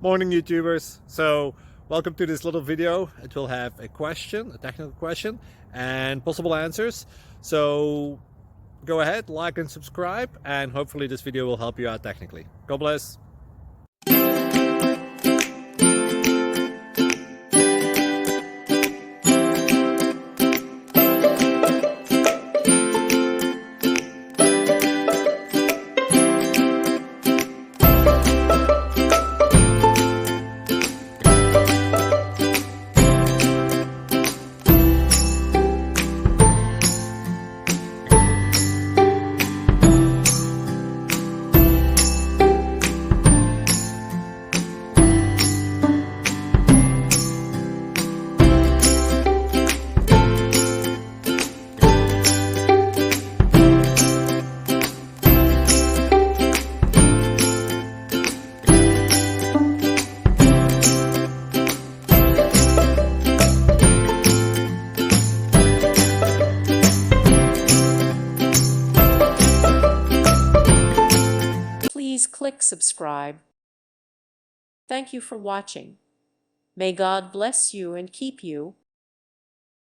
Morning YouTubers. So welcome to this little video. It will have a question, a technical question, and possible answers. So go ahead, like and subscribe, and hopefully this video will help you out technically. God bless. Please click subscribe. Thank you for watching. May God bless you and keep you.